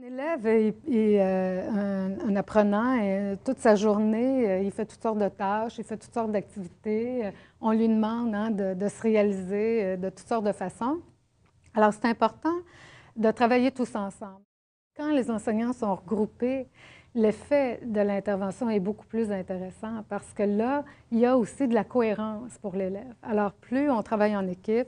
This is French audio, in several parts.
Un élève, un apprenant, toute sa journée, il fait toutes sortes de tâches, il fait toutes sortes d'activités. On lui demande de se réaliser de toutes sortes de façons. Alors, c'est important de travailler tous ensemble. Quand les enseignants sont regroupés, l'effet de l'intervention est beaucoup plus intéressant parce que là, il y a aussi de la cohérence pour l'élève. Alors, plus on travaille en équipe,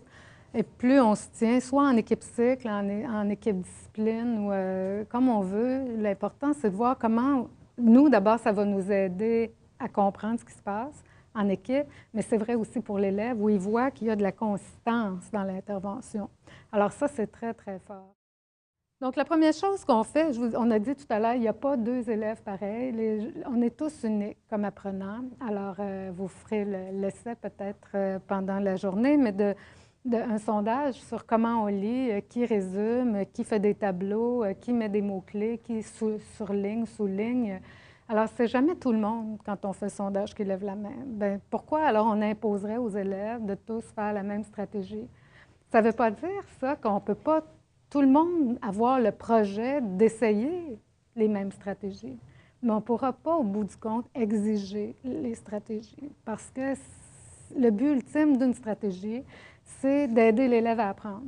et plus on se tient, soit en équipe cycle, en équipe discipline, ou comme on veut, l'important, c'est de voir comment, nous, d'abord, ça va nous aider à comprendre ce qui se passe en équipe, mais c'est vrai aussi pour l'élève, où il voit qu'il y a de la consistance dans l'intervention. Alors ça, c'est très, très fort. Donc, la première chose qu'on fait, on a dit tout à l'heure, il n'y a pas deux élèves pareils. On est tous uniques comme apprenants. Alors, vous ferez l'essai peut-être pendant la journée, mais un sondage sur comment on lit, qui résume, qui fait des tableaux, qui met des mots-clés, qui surligne, souligne. Alors, c'est jamais tout le monde, quand on fait le sondage, qui lève la main. Bien, pourquoi alors on imposerait aux élèves de tous faire la même stratégie? Ça ne veut pas dire, ça, qu'on ne peut pas, tout le monde, avoir le projet d'essayer les mêmes stratégies. Mais on ne pourra pas, au bout du compte, exiger les stratégies. Parce que le but ultime d'une stratégie, c'est d'aider l'élève à apprendre.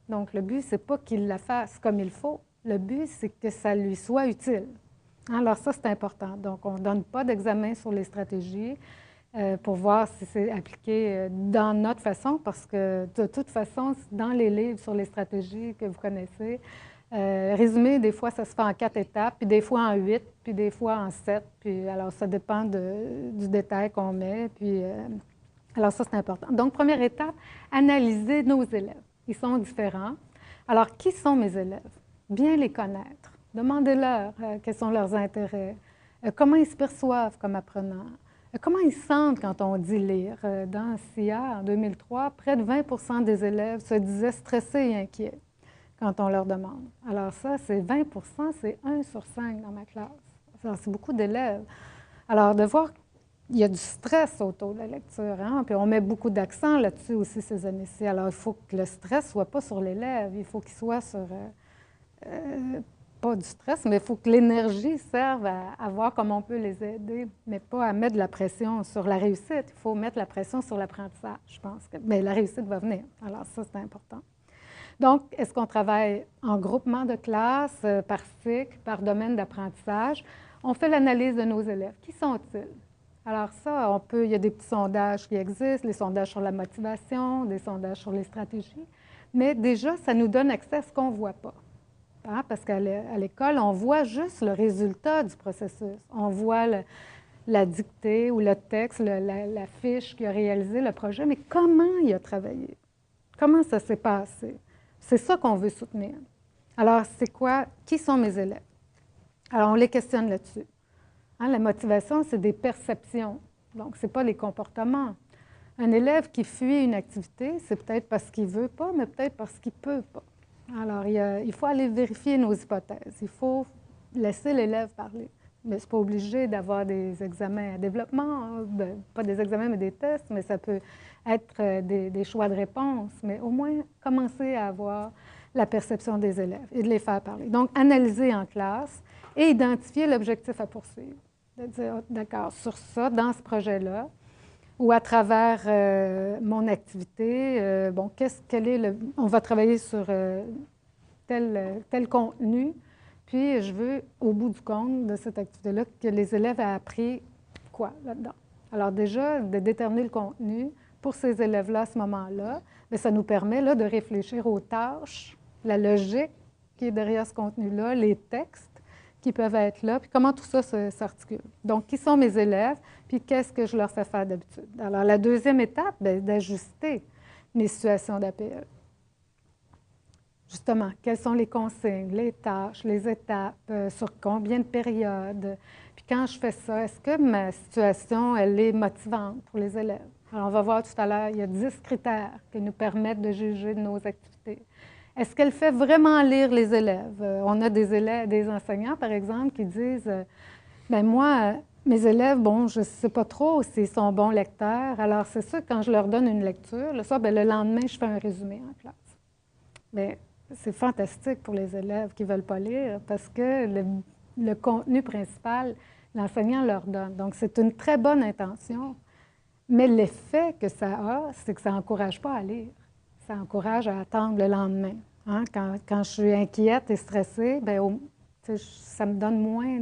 Donc, le but, ce n'est pas qu'il la fasse comme il faut. Le but, c'est que ça lui soit utile. Alors, ça, c'est important. Donc, on ne donne pas d'examen sur les stratégies pour voir si c'est appliqué dans notre façon, parce que de toute façon, dans les livres sur les stratégies que vous connaissez, résumé, des fois, ça se fait en 4 étapes, puis des fois en 8, puis des fois en 7. Puis, alors, ça dépend du détail qu'on met. Puis, alors, ça, c'est important. Donc, première étape, analyser nos élèves. Ils sont différents. Alors, qui sont mes élèves? Bien les connaître. Demandez-leur quels sont leurs intérêts, comment ils se perçoivent comme apprenants, comment ils se sentent quand on dit lire. Dans SIA, en 2003, près de 20 des élèves se disaient stressés et inquiets quand on leur demande. Alors ça, c'est 20 c'est 1 sur 5 dans ma classe. C'est beaucoup d'élèves. Alors, de voir il y a du stress autour de la lecture, hein? Puis on met beaucoup d'accent là-dessus aussi ces années-ci. Alors, il faut que le stress ne soit pas sur l'élève, il faut qu'il soit sur, pas du stress, mais il faut que l'énergie serve à voir comment on peut les aider, mais pas à mettre de la pression sur la réussite. Il faut mettre la pression sur l'apprentissage, je pense. Mais la réussite va venir. Alors ça, c'est important. Donc, est-ce qu'on travaille en groupement de classe, par cycle, par domaine d'apprentissage? On fait l'analyse de nos élèves. Qui sont-ils? Alors ça, il y a des petits sondages qui existent, les sondages sur la motivation, des sondages sur les stratégies, mais déjà, ça nous donne accès à ce qu'on ne voit pas. Hein? Parce qu'à l'école, on voit juste le résultat du processus. On voit la dictée ou le texte, la fiche qui a réalisé le projet, mais comment il a travaillé? Comment ça s'est passé? C'est ça qu'on veut soutenir. Alors, c'est quoi? Qui sont mes élèves? Alors, on les questionne là-dessus. Hein, la motivation, c'est des perceptions. Donc, ce n'est pas les comportements. Un élève qui fuit une activité, c'est peut-être parce qu'il ne veut pas, mais peut-être parce qu'il ne peut pas. Alors, il faut aller vérifier nos hypothèses. Il faut laisser l'élève parler. Mais ce n'est pas obligé d'avoir des examens à développement, hein. Pas des examens, mais des tests, mais ça peut être des choix de réponse. Mais au moins, commencer à avoir la perception des élèves et de les faire parler. Donc, analyser en classe et identifier l'objectif à poursuivre. De dire, d'accord, sur ça, dans ce projet-là, ou à travers mon activité, bon, on va travailler sur tel contenu, puis je veux, au bout du compte de cette activité-là, que les élèves aient appris quoi là-dedans. Alors déjà, de déterminer le contenu pour ces élèves-là à ce moment-là, bien, ça nous permet là, de réfléchir aux tâches, la logique qui est derrière ce contenu-là, les textes qui peuvent être là, puis comment tout ça s'articule. Donc, qui sont mes élèves, puis qu'est-ce que je leur fais faire d'habitude? Alors, la deuxième étape, bien, d'ajuster mes situations d'APE. Justement, quelles sont les consignes, les tâches, les étapes, sur combien de périodes? Puis quand je fais ça, est-ce que ma situation, elle est motivante pour les élèves? Alors, on va voir tout à l'heure, il y a 10 critères qui nous permettent de juger de nos activités. Est-ce qu'elle fait vraiment lire les élèves? On a des enseignants, par exemple, qui disent bien moi, mes élèves, bon, je ne sais pas trop s'ils sont bons lecteurs. Alors, c'est sûr, quand je leur donne une lecture, le soir, bien, le lendemain, je fais un résumé en classe. Mais c'est fantastique pour les élèves qui ne veulent pas lire parce que le contenu principal, l'enseignant leur donne. Donc, c'est une très bonne intention, mais l'effet que ça a, c'est que ça n'encourage pas à lire. Ça encourage à attendre le lendemain. Hein? Quand je suis inquiète et stressée, bien, ça me donne moins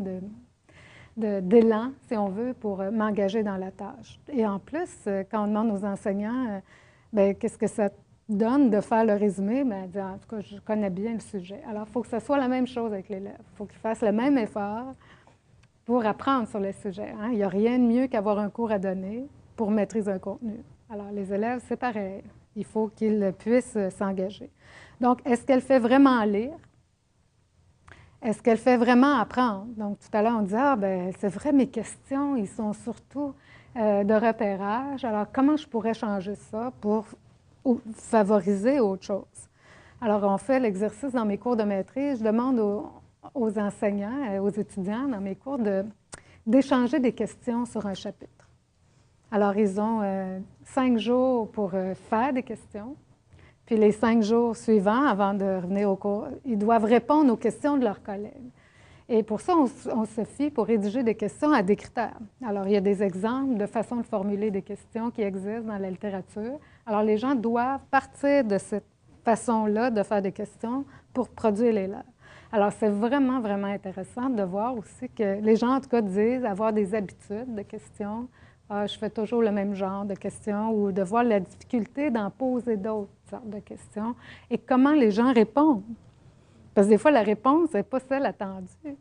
d'élan, si on veut, pour m'engager dans la tâche. Et en plus, quand on demande aux enseignants, bien, qu'est-ce que ça donne de faire le résumé, bien, en tout cas, je connais bien le sujet. Alors, il faut que ce soit la même chose avec l'élève. Il faut qu'il fasse le même effort pour apprendre sur le sujet. Hein? Il n'y a rien de mieux qu'avoir un cours à donner pour maîtriser un contenu. Alors, les élèves, c'est pareil. Il faut qu'ils puissent s'engager. Donc, est-ce qu'elle fait vraiment lire? Est-ce qu'elle fait vraiment apprendre? Donc, tout à l'heure, on disait, ah, bien, c'est vrai, mes questions, ils sont surtout de repérage. Alors, comment je pourrais changer ça pour favoriser autre chose? Alors, on fait l'exercice dans mes cours de maîtrise. Je demande aux enseignants, aux étudiants dans mes cours d'échanger des questions sur un chapitre. Alors, ils ont 5 jours pour faire des questions. Puis les 5 jours suivants, avant de revenir au cours, ils doivent répondre aux questions de leurs collègues. Et pour ça, on se fie pour rédiger des questions à des critères. Alors, il y a des exemples de façons de formuler des questions qui existent dans la littérature. Alors, les gens doivent partir de cette façon-là de faire des questions pour produire les leurs. Alors, c'est vraiment, vraiment intéressant de voir aussi que les gens, en tout cas, disent avoir des habitudes de questions. Ah, je fais toujours le même genre de questions, ou de voir la difficulté d'en poser d'autres sortes de questions et comment les gens répondent. Parce que des fois, la réponse n'est pas celle attendue.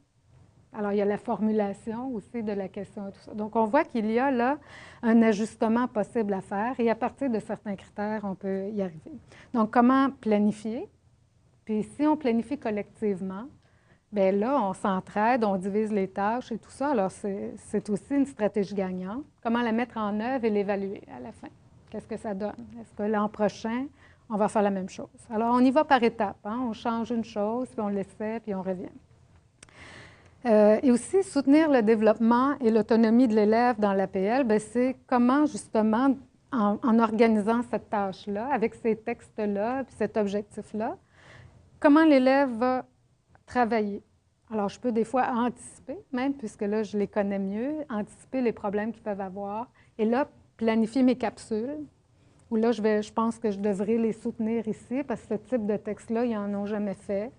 Alors, il y a la formulation aussi de la question et tout ça. Donc, on voit qu'il y a là un ajustement possible à faire et à partir de certains critères, on peut y arriver. Donc, comment planifier? Puis, si on planifie collectivement, bien là, on s'entraide, on divise les tâches et tout ça. Alors, c'est aussi une stratégie gagnante. Comment la mettre en œuvre et l'évaluer à la fin? Qu'est-ce que ça donne? Est-ce que l'an prochain, on va faire la même chose? Alors, on y va par étapes. Hein? On change une chose, puis on l'essaie, puis on revient. Et aussi, soutenir le développement et l'autonomie de l'élève dans l'APL, c'est comment, justement, en organisant cette tâche-là, avec ces textes-là, puis cet objectif-là, comment l'élève va travailler. Alors, je peux des fois anticiper, même, puisque là, je les connais mieux, anticiper les problèmes qu'ils peuvent avoir. Et là, planifier mes capsules, où là, je pense que je devrais les soutenir ici, parce que ce type de texte-là, ils n'en ont jamais fait.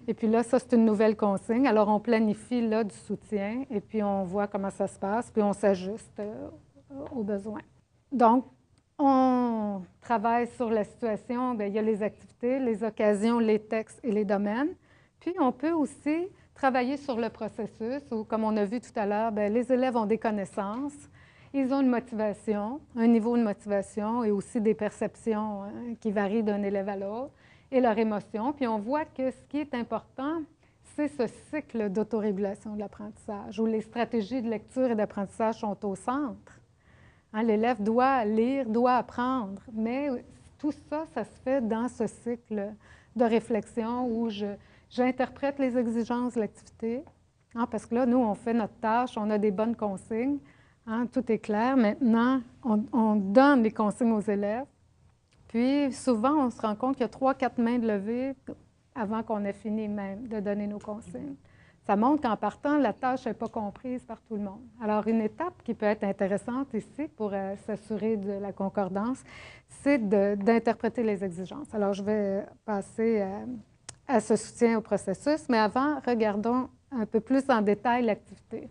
Et puis là, ça, c'est une nouvelle consigne. Alors, on planifie là du soutien, et puis on voit comment ça se passe, puis on s'ajuste aux besoins. Donc, on travaille sur la situation. Bien, il y a les activités, les occasions, les textes et les domaines. Puis, on peut aussi travailler sur le processus où, comme on a vu tout à l'heure, les élèves ont des connaissances, ils ont une motivation, un niveau de motivation et aussi des perceptions qui varient d'un élève à l'autre et leur émotion. Puis, on voit que ce qui est important, c'est ce cycle d'autorégulation de l'apprentissage où les stratégies de lecture et d'apprentissage sont au centre. Hein, l'élève doit lire, doit apprendre, mais tout ça, ça se fait dans ce cycle de réflexion où j'interprète les exigences de l'activité, hein, parce que là, nous, on fait notre tâche, on a des bonnes consignes, hein, tout est clair. Maintenant, on donne les consignes aux élèves, puis souvent, on se rend compte qu'il y a 3-4 mains de levée avant qu'on ait fini même de donner nos consignes. Ça montre qu'en partant, la tâche n'est pas comprise par tout le monde. Alors, une étape qui peut être intéressante ici pour s'assurer de la concordance, c'est d'interpréter les exigences. Alors, je vais passer à ce soutien au processus, mais avant, regardons un peu plus en détail l'activité.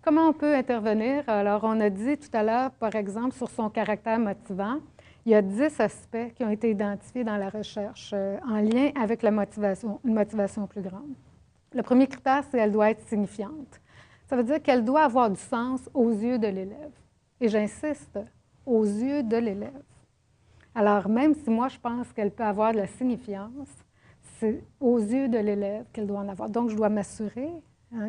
Comment on peut intervenir? Alors, on a dit tout à l'heure, par exemple, sur son caractère motivant, il y a 10 aspects qui ont été identifiés dans la recherche en lien avec la motivation, une motivation plus grande. Le premier critère, c'est qu'elle doit être signifiante. Ça veut dire qu'elle doit avoir du sens aux yeux de l'élève. Et j'insiste, aux yeux de l'élève. Alors, même si moi, je pense qu'elle peut avoir de la signifiance, c'est aux yeux de l'élève qu'elle doit en avoir. Donc, je dois m'assurer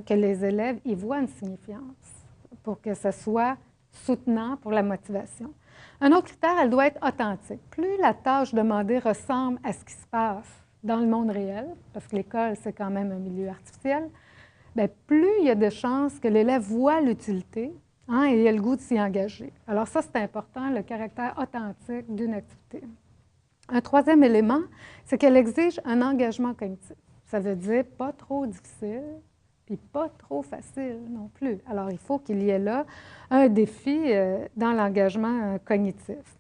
que les élèves y voient une signifiance pour que ce soit soutenant pour la motivation. Un autre critère, elle doit être authentique. Plus la tâche demandée ressemble à ce qui se passe dans le monde réel, parce que l'école, c'est quand même un milieu artificiel, bien, plus il y a de chances que l'élève voit l'utilité et ait le goût de s'y engager. Alors ça, c'est important, le caractère authentique d'une activité. Un troisième élément, c'est qu'elle exige un engagement cognitif. Ça veut dire pas trop difficile, puis pas trop facile non plus. Alors, il faut qu'il y ait là un défi dans l'engagement cognitif.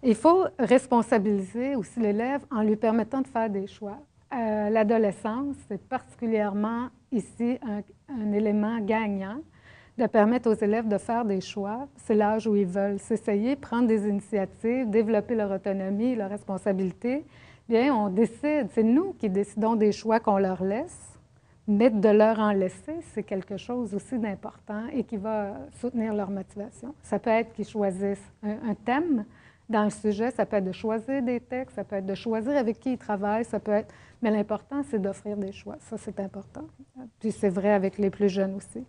Il faut responsabiliser aussi l'élève en lui permettant de faire des choix. L'adolescence, c'est particulièrement ici un élément gagnant de permettre aux élèves de faire des choix. C'est l'âge où ils veulent s'essayer, prendre des initiatives, développer leur autonomie, leur responsabilité. Bien, on décide, c'est nous qui décidons des choix qu'on leur laisse, mais de leur en laisser, c'est quelque chose aussi d'important et qui va soutenir leur motivation. Ça peut être qu'ils choisissent un thème dans le sujet, ça peut être de choisir des textes, ça peut être de choisir avec qui ils travaillent, ça peut être... Mais l'important, c'est d'offrir des choix. Ça, c'est important. Puis c'est vrai avec les plus jeunes aussi.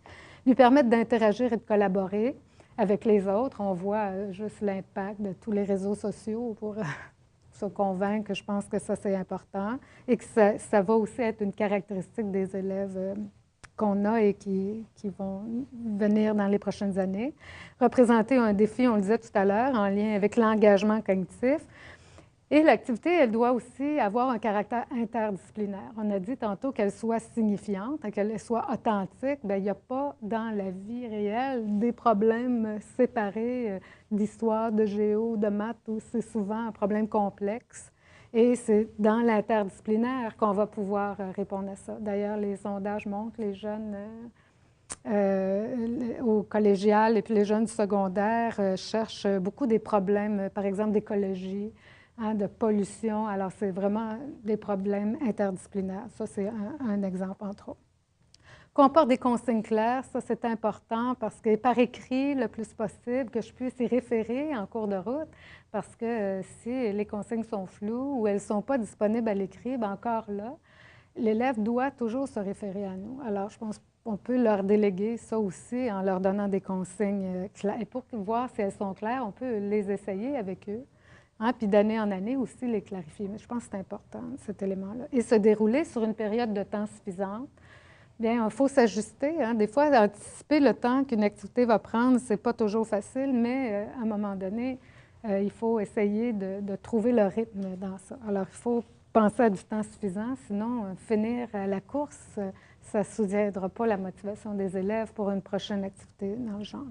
Lui permettre d'interagir et de collaborer avec les autres. On voit juste l'impact de tous les réseaux sociaux pour se convaincre que je pense que ça, c'est important et que ça va aussi être une caractéristique des élèves qu'on a et qui vont venir dans les prochaines années. Représenter un défi, on le disait tout à l'heure, en lien avec l'engagement cognitif. Et l'activité, elle doit aussi avoir un caractère interdisciplinaire. On a dit tantôt qu'elle soit signifiante, qu'elle soit authentique. Bien, il n'y a pas dans la vie réelle des problèmes séparés d'histoire, de géo, de maths, où c'est souvent un problème complexe. Et c'est dans l'interdisciplinaire qu'on va pouvoir répondre à ça. D'ailleurs, les sondages montrent les jeunes au collégial et puis les jeunes du secondaire cherchent beaucoup des problèmes, par exemple d'écologie, de pollution. Alors, c'est vraiment des problèmes interdisciplinaires. Ça, c'est un exemple, entre autres. Comporte des consignes claires, ça, c'est important parce que par écrit, le plus possible, que je puisse y référer en cours de route, parce que si les consignes sont floues ou elles ne sont pas disponibles à l'écrit, bien encore là, l'élève doit toujours se référer à nous. Alors, je pense qu'on peut leur déléguer ça aussi en leur donnant des consignes claires. Et pour voir si elles sont claires, on peut les essayer avec eux. Puis d'année en année aussi les clarifier. Mais je pense que c'est important, cet élément-là. Et se dérouler sur une période de temps suffisante. Bien, il faut s'ajuster. Des fois, anticiper le temps qu'une activité va prendre, ce n'est pas toujours facile, mais à un moment donné, il faut essayer de trouver le rythme dans ça. Alors, il faut penser à du temps suffisant, sinon, finir à la course, ça ne soutiendra pas la motivation des élèves pour une prochaine activité dans le genre.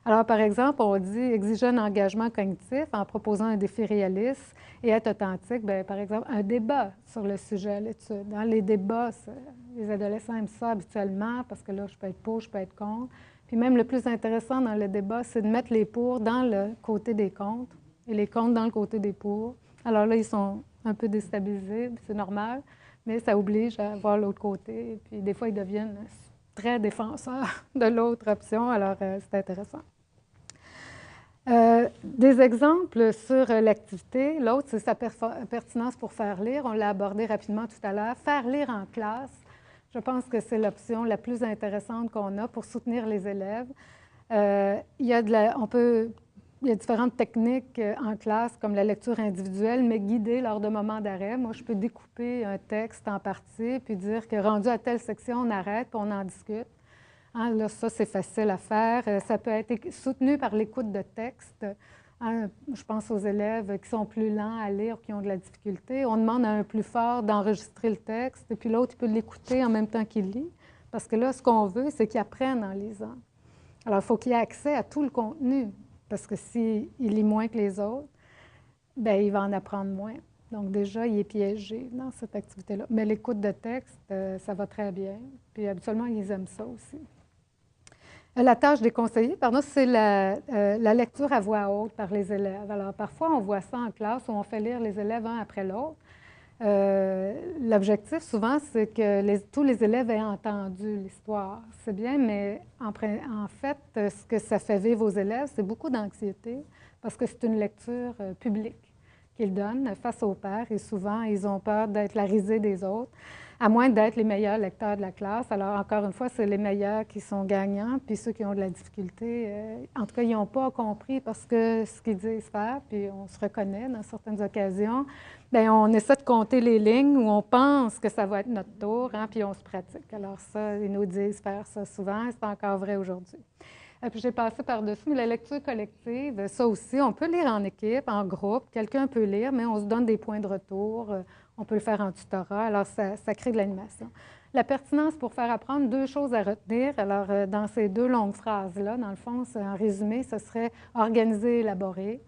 Alors, par exemple, on dit exiger un engagement cognitif en proposant un défi réaliste et être authentique. Bien, par exemple, un débat sur le sujet à l'étude. Dans les débats, les adolescents aiment ça habituellement parce que là, je peux être pour, je peux être contre. Puis même le plus intéressant dans le débat, c'est de mettre les pour dans le côté des contre et les contre dans le côté des pour. Alors là, ils sont un peu déstabilisés, c'est normal, mais ça oblige à voir l'autre côté. Et puis des fois, ils deviennent très défenseurs de l'autre option. Alors, c'est intéressant. Des exemples sur l'activité. L'autre, c'est sa pertinence pour faire lire. On l'a abordé rapidement tout à l'heure. Faire lire en classe, je pense que c'est l'option la plus intéressante qu'on a pour soutenir les élèves. Il y a différentes techniques en classe, comme la lecture individuelle, mais guidée lors de moments d'arrêt. Moi, je peux découper un texte en parties, puis dire que rendu à telle section, on arrête, puis on en discute. Là, ça, c'est facile à faire. Ça peut être soutenu par l'écoute de texte. Je pense aux élèves qui sont plus lents à lire, qui ont de la difficulté. On demande à un plus fort d'enregistrer le texte, et puis l'autre, il peut l'écouter en même temps qu'il lit. Parce que là, ce qu'on veut, c'est qu'ils apprennent en lisant. Alors, il faut qu'il ait accès à tout le contenu, parce que s'il lit moins que les autres, bien, il va en apprendre moins. Donc, déjà, il est piégé dans cette activité-là. Mais l'écoute de texte, ça va très bien. Puis, habituellement, ils aiment ça aussi. La tâche des conseillers, c'est la lecture à voix haute par les élèves. Alors, parfois, on voit ça en classe où on fait lire les élèves un après l'autre. L'objectif, souvent, c'est que tous les élèves aient entendu l'histoire. C'est bien, mais en fait, ce que ça fait vivre aux élèves, c'est beaucoup d'anxiété parce que c'est une lecture publique qu'ils donnent face aux pairs et souvent, ils ont peur d'être la risée des autres, à moins d'être les meilleurs lecteurs de la classe. Alors, encore une fois, c'est les meilleurs qui sont gagnants, puis ceux qui ont de la difficulté, en tout cas, ils n'ont pas compris parce que ce qu'ils disent faire, puis on se reconnaît dans certaines occasions, bien, on essaie de compter les lignes où on pense que ça va être notre tour, puis on se pratique. Alors ça, ils nous disent faire ça souvent, c'est encore vrai aujourd'hui. puis j'ai passé par-dessus. Mais la lecture collective, ça aussi, on peut lire en équipe, en groupe. Quelqu'un peut lire, mais on se donne des points de retour. On peut le faire en tutorat. Alors, ça crée de l'animation. La pertinence pour faire apprendre, deux choses à retenir. Alors, dans ces deux longues phrases-là, dans le fond, en résumé, ce serait organiser, élaborer,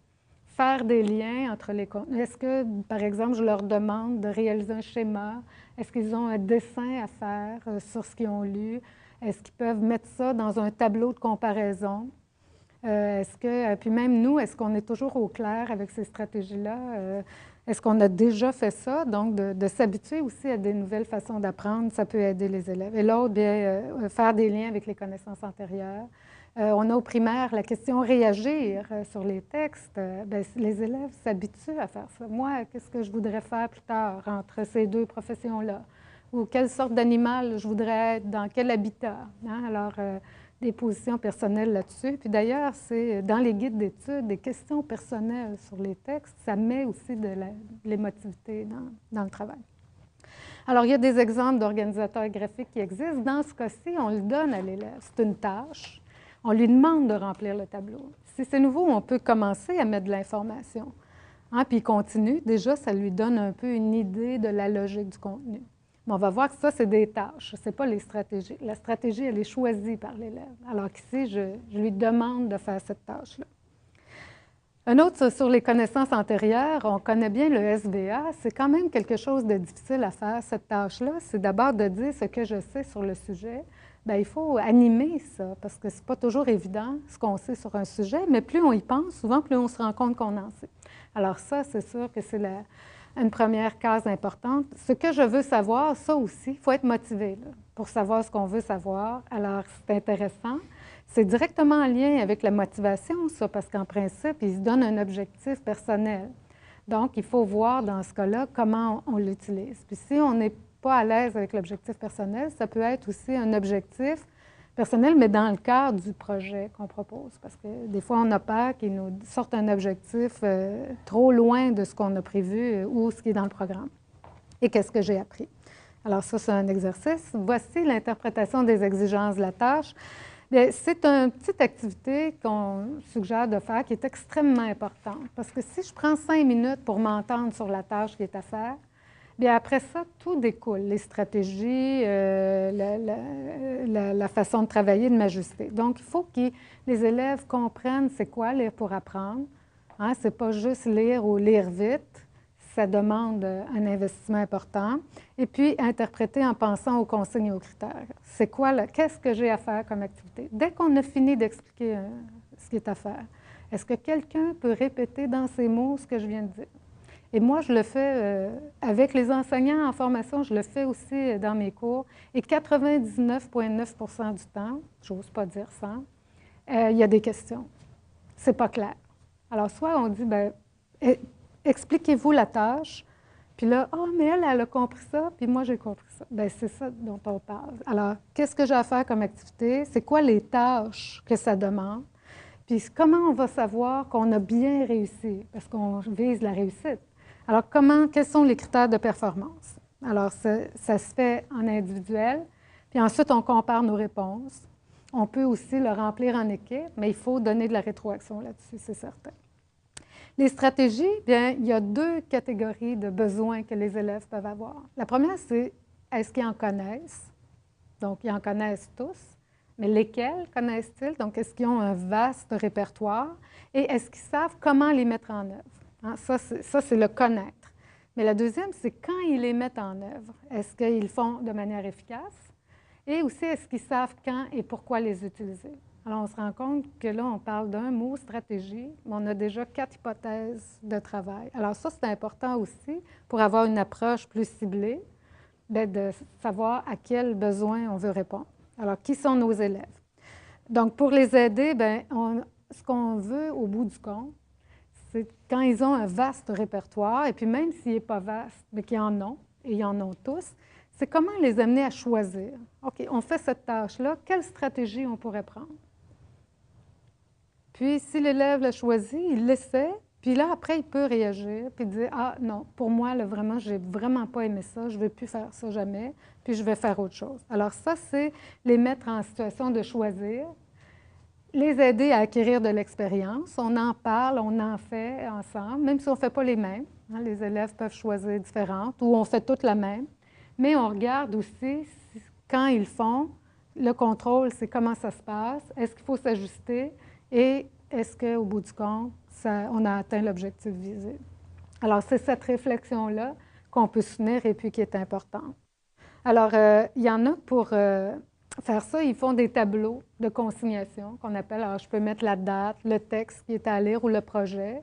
faire des liens entre les contenus. Est-ce que, par exemple, je leur demande de réaliser un schéma? Est-ce qu'ils ont un dessin à faire sur ce qu'ils ont lu? Est-ce qu'ils peuvent mettre ça dans un tableau de comparaison? Puis même nous, est-ce qu'on est toujours au clair avec ces stratégies-là? Est-ce qu'on a déjà fait ça? Donc, de s'habituer aussi à des nouvelles façons d'apprendre, ça peut aider les élèves. Et l'autre, bien, faire des liens avec les connaissances antérieures. On a au primaire la question réagir sur les textes. Bien, les élèves s'habituent à faire ça. Moi, qu'est-ce que je voudrais faire plus tard entre ces deux professions-là? Ou quelle sorte d'animal je voudrais être, dans quel habitat? Hein? Alors, des positions personnelles là-dessus. Puis d'ailleurs, c'est dans les guides d'études, des questions personnelles sur les textes, ça met aussi de l'émotivité dans le travail. Alors, il y a des exemples d'organisateurs graphiques qui existent. Dans ce cas-ci, on le donne à l'élève. C'est une tâche. On lui demande de remplir le tableau. Si c'est nouveau, on peut commencer à mettre de l'information. Hein, puis il continue. Déjà, ça lui donne un peu une idée de la logique du contenu. Mais on va voir que ça, c'est des tâches, ce n'est pas les stratégies. La stratégie, elle est choisie par l'élève. Alors qu'ici, je lui demande de faire cette tâche-là. Un autre sur les connaissances antérieures, on connaît bien le SVA. C'est quand même quelque chose de difficile à faire, cette tâche-là. C'est d'abord de dire ce que je sais sur le sujet. Bien, il faut animer ça, parce que ce n'est pas toujours évident ce qu'on sait sur un sujet, mais plus on y pense, souvent, plus on se rend compte qu'on en sait. Alors ça, c'est sûr que c'est une première case importante. Ce que je veux savoir, ça aussi, il faut être motivé là, pour savoir ce qu'on veut savoir. Alors, c'est intéressant. C'est directement en lien avec la motivation, ça, parce qu'en principe, il se donne un objectif personnel. Donc, il faut voir dans ce cas-là comment on l'utilise. Puis si on n'est pas à l'aise avec l'objectif personnel, ça peut être aussi un objectif personnel, mais dans le cadre du projet qu'on propose. Parce que des fois, on a peur qu'ils nous sortent un objectif trop loin de ce qu'on a prévu ou ce qui est dans le programme. Et qu'est-ce que j'ai appris? Alors ça, c'est un exercice. Voici l'interprétation des exigences de la tâche. C'est une petite activité qu'on suggère de faire qui est extrêmement importante. Parce que si je prends 5 minutes pour m'entendre sur la tâche qui est à faire, bien après ça, tout découle, les stratégies, la façon de travailler, de m'ajuster. Donc, il faut que les élèves comprennent c'est quoi lire pour apprendre. Hein, ce n'est pas juste lire ou lire vite. Ça demande un investissement important. Et puis, interpréter en pensant aux consignes et aux critères. C'est quoi, qu'est-ce que j'ai à faire comme activité? Dès qu'on a fini d'expliquer ce qui est à faire, est-ce que quelqu'un peut répéter dans ses mots ce que je viens de dire? Et moi, je le fais avec les enseignants en formation, je le fais aussi dans mes cours. Et 99,9% du temps, j'ose pas dire 100, il y a des questions. C'est pas clair. Alors, soit on dit, bien, expliquez-vous la tâche, puis là, oh, mais elle a compris ça, puis moi, j'ai compris ça. Bien, c'est ça dont on parle. Alors, qu'est-ce que j'ai à faire comme activité? C'est quoi les tâches que ça demande? Puis comment on va savoir qu'on a bien réussi? Parce qu'on vise la réussite. Alors, quels sont les critères de performance? Alors, ça se fait en individuel, puis ensuite, on compare nos réponses. On peut aussi le remplir en équipe, mais il faut donner de la rétroaction là-dessus, c'est certain. Les stratégies, bien, il y a 2 catégories de besoins que les élèves peuvent avoir. La première, c'est est-ce qu'ils en connaissent? Donc, ils en connaissent tous, mais lesquels connaissent-ils? Donc, est-ce qu'ils ont un vaste répertoire? Et est-ce qu'ils savent comment les mettre en œuvre? Hein, ça, c'est le connaître. Mais la deuxième, c'est quand ils les mettent en œuvre. Est-ce qu'ils le font de manière efficace? Et aussi, est-ce qu'ils savent quand et pourquoi les utiliser? Alors, on se rend compte que là, on parle d'un mot stratégie, mais on a déjà 4 hypothèses de travail. Alors ça, c'est important aussi pour avoir une approche plus ciblée, de savoir à quels besoins on veut répondre. Alors, qui sont nos élèves? Donc, pour les aider, bien, ce qu'on veut au bout du compte, c'est quand ils ont un vaste répertoire, et puis même s'il n'est pas vaste, mais qu'ils en ont, et ils en ont tous, c'est comment les amener à choisir. OK, on fait cette tâche-là, quelle stratégie on pourrait prendre? Puis, si l'élève l'a choisi, il l'essaie, puis là, après, il peut réagir, puis dire « Ah non, pour moi, là, vraiment, je n'ai vraiment pas aimé ça, je ne veux plus faire ça jamais, puis je vais faire autre chose. » Alors ça, c'est les mettre en situation de choisir. les aider à acquérir de l'expérience. On en parle, on en fait ensemble, même si on ne fait pas les mêmes. Hein, les élèves peuvent choisir différentes ou on fait toutes la même. Mais on regarde aussi, quand ils font, le contrôle, c'est comment ça se passe, est-ce qu'il faut s'ajuster et est-ce qu'au bout du compte, on a atteint l'objectif visé. Alors, c'est cette réflexion-là qu'on peut soutenir et puis qui est importante. Alors, il y en a pour faire ça, ils font des tableaux de consignation qu'on appelle, alors je peux mettre la date, le texte qui est à lire ou le projet,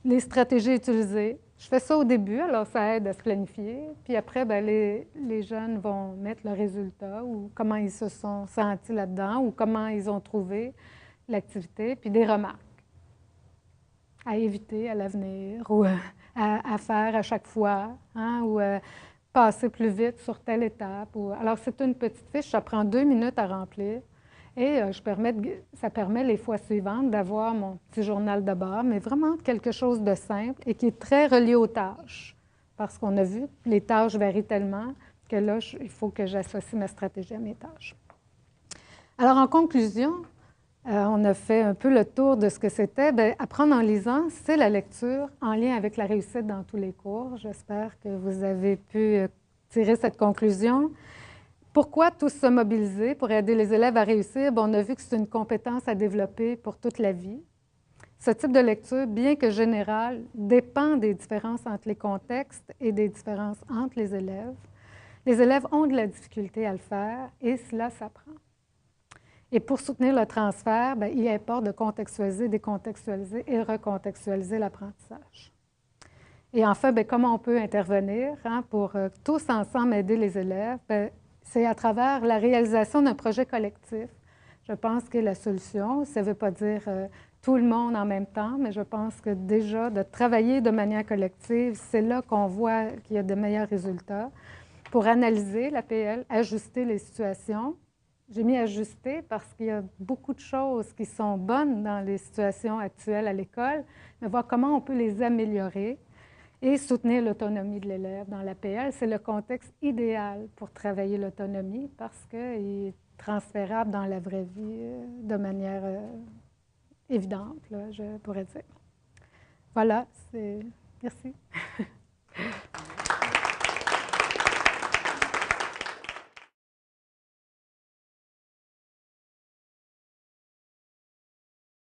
les stratégies utilisées. Je fais ça au début, alors ça aide à se planifier. Puis après, bien, les jeunes vont mettre le résultat ou comment ils se sont sentis là-dedans ou comment ils ont trouvé l'activité, puis des remarques à éviter à l'avenir ou à faire à chaque fois, hein, ou passer plus vite sur telle étape. Alors, c'est une petite fiche, ça prend 2 minutes à remplir et ça permet les fois suivantes d'avoir mon petit journal de bord, mais vraiment quelque chose de simple et qui est très relié aux tâches. Parce qu'on a vu, les tâches varient tellement que là, il faut que j'associe ma stratégie à mes tâches. Alors, en conclusion, on a fait un peu le tour de ce que c'était. Bien, apprendre en lisant, c'est la lecture en lien avec la réussite dans tous les cours. J'espère que vous avez pu tirer cette conclusion. Pourquoi tous se mobiliser pour aider les élèves à réussir? Bien, on a vu que c'est une compétence à développer pour toute la vie. Ce type de lecture, bien que général, dépend des différences entre les contextes et des différences entre les élèves. Les élèves ont de la difficulté à le faire et cela s'apprend. Et pour soutenir le transfert, bien, il importe de contextualiser, décontextualiser et recontextualiser l'apprentissage. Et enfin, bien, comment on peut intervenir pour tous ensemble aider les élèves? Bien, c'est à travers la réalisation d'un projet collectif. Je pense que la solution, ça ne veut pas dire tout le monde en même temps, mais je pense que déjà de travailler de manière collective, c'est là qu'on voit qu'il y a de meilleurs résultats pour analyser l'APL, ajuster les situations. J'ai mis ajuster parce qu'il y a beaucoup de choses qui sont bonnes dans les situations actuelles à l'école, mais voir comment on peut les améliorer et soutenir l'autonomie de l'élève dans l'APL. C'est le contexte idéal pour travailler l'autonomie parce qu'il est transférable dans la vraie vie de manière évidente, là, je pourrais dire. Voilà, merci.